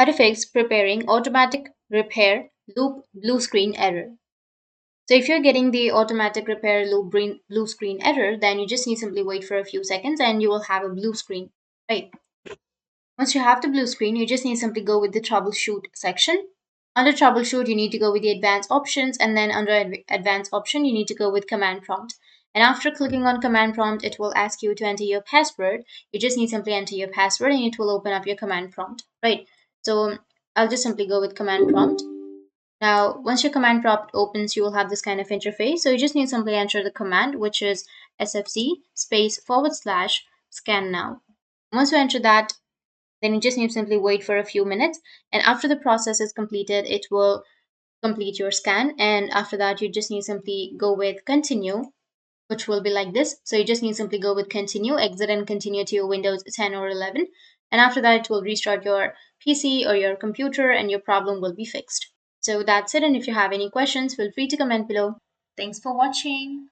to fix preparing automatic repair loop blue screen error. So if you're getting the automatic repair loop blue screen error, then you just need simply wait for a few seconds and you will have a blue screen, right? Once you have the blue screen, you just need simply go with the troubleshoot section. Under troubleshoot, you need to go with the advanced options, and then under advanced option, you need to go with command prompt. And after clicking on command prompt, it will ask you to enter your password. You just need simply enter your password and it will open up your command prompt, right? So I'll just simply go with command prompt. Now, once your command prompt opens, you will have this kind of interface. So you just need simply enter the command, which is SFC space / scan now. Once you enter that, then you just need to simply wait for a few minutes. And after the process is completed, it will complete your scan. And after that, you just need to simply go with continue, which will be like this. So you just need to simply go with continue, exit and continue to your Windows 10 or 11. And after that, it will restart your PC or your computer and your problem will be fixed. So that's it. And if you have any questions, feel free to comment below. Thanks for watching.